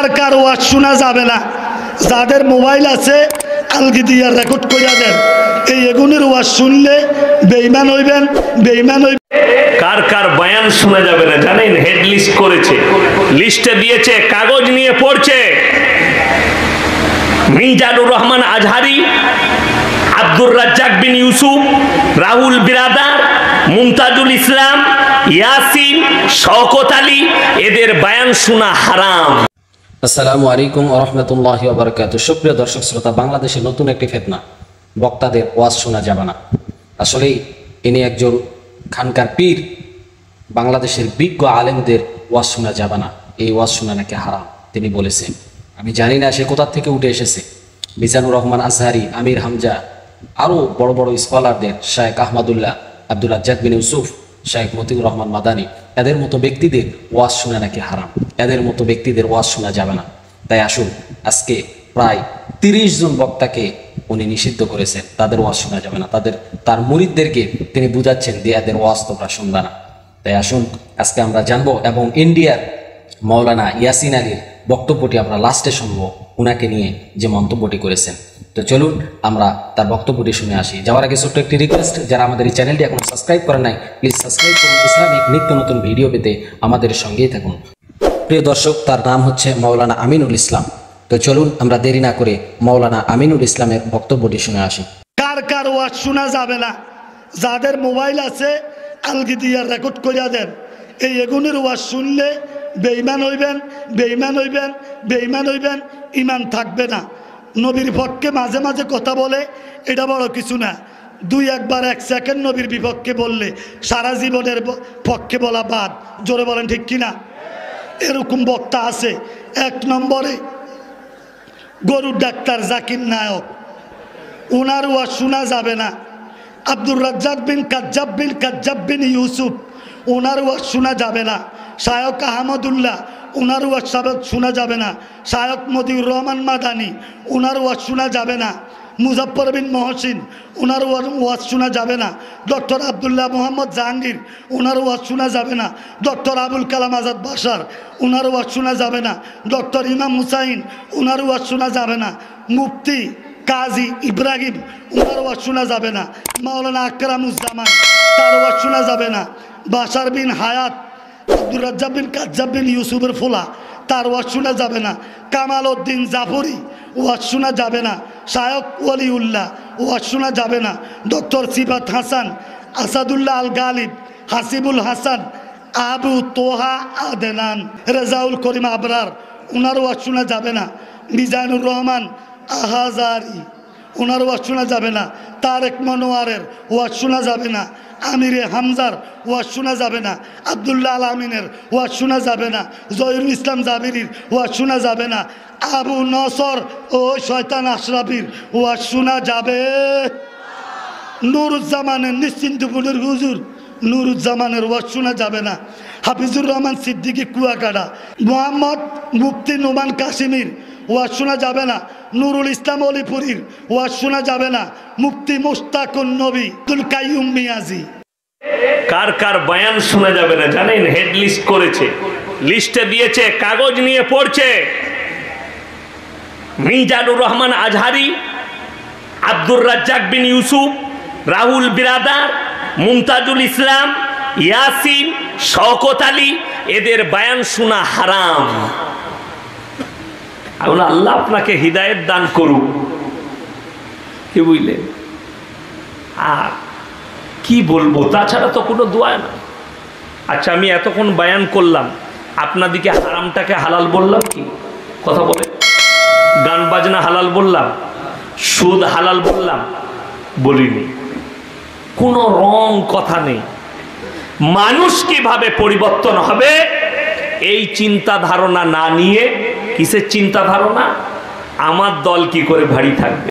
কার কার ওয়াজ শোনা যাবে না, যাদের মোবাইল আছে আলগি দিয়া রেকর্ড করিয়া দেন। এই এগুনের ওয়াজ শুনলে বেঈমান হইবেন, বেঈমান হইবেন। কার কার বয়ান শোনা যাবে না জানেন? হেড লিস্ট করেছে, লিস্টে দিয়েছে, কাগজ নিয়ে পড়ছে। মিজানুর রহমান আজহারি, আব্দুর রাজ্জাক বিন ইউসুফ, রাহুল বিরাদার, মুমতাজুল ইসলাম, ইয়াসিন, শওকত আলী, এদের বয়ান শোনা হারাম। আসসালামু আলাইকুম ওয়া রাহমাতুল্লাহি ওয়া বারাকাতুহু। সুপ্রিয় দর্শক শ্রোতা, বাংলাদেশের নতুন একটি ফিতনা, বক্তাদের ওয়াজ শোনা যাবে না। আসলেই ইনি একজন খানকার পীর, বাংলাদেশের বিজ্ঞ আলেমদের ওয়াজ শোনা যাবে না, এই ওয়াজ শোনা নাকি হারাম তিনি বলেছেন। আমি জানি না সে কোথা থেকে উঠে এসেছে। মিজানুর রহমান আজহারি, আমির হামজা, আরও বড় বড় স্কলারদের, শায়েখ আহমদুল্লাহ, আব্দুর রাজ্জাক বিন ইউসুফ, শায়েখ মতিউর রহমান মাদানী, এদের মতো ব্যক্তিদের ওয়াজ শোনা নাকি হারাম, এদের মতো ব্যক্তিদের ওয়াজ শোনা যাবে না। তাই আসুন, আজকে প্রায় 30 জন বক্তাকে উনি নিষিদ্ধ করেছেন, তাদের ওয়াজ শোনা যাবে না। তার মুরিদদেরকে তিনি বুঝাচ্ছেন যে এদের ওয়াজ তোমরা শুনবে না। তাই আসুন আজকে আমরা জানবো, এবং ইন্ডিয়ার মাওলানা ইয়াসিন আলীর বক্তব্যটি আমরা লাস্টে শুনবো, উনাকে নিয়ে যে মন্তব্যটি করেছেন। তো চলুন আমরা তার বক্তব্যটি শুনে আসি। যাওয়ার আগে ছোট্ট একটি রিকোয়েস্ট, যারা আমাদের এই চ্যানেলটি এখন সাবস্ক্রাইব করেন নাই, প্লিজ সাবস্ক্রাইব করুন। ইসলামিক নিত্য নতুন ভিডিও পেতে আমাদের সঙ্গেই থাকুন। প্রিয় দর্শক, তার নাম হচ্ছে মাওলানা আমিনুল ইসলাম। তো চলুন আমরা দেরি না করে মাওলানা আমিনুল ইসলামের বক্তব্যটি শুনে আসি। কার কার ওয়াজ শোনা যাবে না, যাদের মোবাইল আছে আলগি দিয়া রেকর্ড করিয়া দেন। এই এগুনের ওয়াজ শুনলে বেঈমান হইবেন, বেঈমান হইবেন, বেঈমান হইবেন, ইমান থাকবে না। নবীর পক্ষে মাঝে মাঝে কথা বলে, এটা বড় কিছু না। দুই একবার 1 সেকেন্ড নবীর বিপক্ষে বললে সারা জীবনের পক্ষে বলা বাদ। জোরে বলেন ঠিক কিনা? এরকম বক্তা আছে। 1 নম্বরে গরুর ডাক্তার জাকির নায়ক, ওনার ওয়াজ শোনা যাবে না। আব্দুর রাজ্জাক বিন কাজ্জাব বিন ইউসুফ, ওনার ওয়াজ শোনা যাবে না। শায়েখ আহমদুল্লাহ, ওনার ওয়াজ শোনা যাবে না। শায়েখ মতিউর রহমান মাদানী, ওনার ওয়াজ শোনা যাবে না। মুজাফফর বিন মহসিন, ওনার ওয়াজ শোনা যাবে না। ডক্টর আবদুল্লাহ মোহাম্মদ জাহাঙ্গীর, ওনার ওয়াজ শোনা যাবে না। ডক্টর আবুল কালাম আজাদ বাশার, ওনার ওয়াজ শোনা যাবে না। ডক্টর ইমাম হুসাইন, ওনার ওয়াজ শোনা যাবে না। মুফতি কাজী ইব্রাহিম, ওনার ওয়াজ শোনা যাবে না। মাওলানা আকরামুজ্জামান, তার ওয়াজ শোনা যাবে না। বাশার বিন হায়াত, আব্দুর রাজ্জাক বিন কাজ্জাব বিন ইউসুফের ফোলা, তার ওয়াজ শোনা যাবে না। কামাল উদ্দিন জাফরি, ওয়াজ শোনা যাবে না। শায়েখ ওয়ালিউল্লাহ, ওয়াজ শোনা যাবে না। ডক্টর সিফাত হাসান, আসাদুল্লাহ আল গালিব, হাসিবুল হাসান, আবু তোহা আদেনান, রেজাউল করিম আবরার, ওনার ওয়াজ শোনা যাবে না। মিজানুর রহমান আহাজারি, ওনার ওয়াজ শোনা যাবে না। তারেক মনোয়ারের ওয়াজ শোনা যাবে না। আমিরে হামজার ওয়াজ শোনা যাবে না। আবদুল্লাহ আল আমিনের ওয়াজ শোনা যাবে না। জহিরুল ইসলাম জাবিরির ওয়াজ শোনা যাবে না। আবু নসর ও শয়তান আশরাফির ওয়াজ শোনা যাবে। নুরুজ্জামানের, নিশ্চিন্তপুরের হুজুর নুরুজ্জামানের ওয়াজ শোনা যাবে না। হাফিজুর রহমান সিদ্দিকী কুয়াকাটা, মোহাম্মদ মুফতি নোমান কাশিমির ওয়াজ শোনা যাবে না। নুরুল ইসলাম অলিপুরীর ওয়াজ শোনা যাবে না। মুফতি মুশতাকুন নবী, আব্দুল কাইয়ুম মিয়াজি। কার কার বয়ান শোনা যাবে না জানেন? হেড লিস্ট করেছে, লিস্টে দিয়েছে, কাগজ নিয়ে পড়ছে। মিজানুর রহমান আজহারি, আব্দুর রাজ্জাক বিন ইউসুফ, রাহুল বিরাদার, মুমতাজুল ইসলাম, ইয়াসিন, শওকত আলী, এদের বয়ান শোনা হারাম। আল্লাহ আপনাকে হিদায়েত দান করুক, কি বুঝলেন? আর কি বলবো, তাছাড়া তো কোনো দোয়া না। আচ্ছা, আমি এতক্ষণ বয়ান করলাম, আপনাদিকে হারামটাকে হালাল বললাম কি? কথা বলে, গান বাজনা হালাল বললাম, সুদ হালাল বললাম? বলিনি। কোনো রং কথা নেই। মানুষ কিভাবে পরিবর্তন হবে এই চিন্তা ধারণা না নিয়ে, কিসের চিন্তা ধারণা? আমার দল কি করে ভারী থাকবে।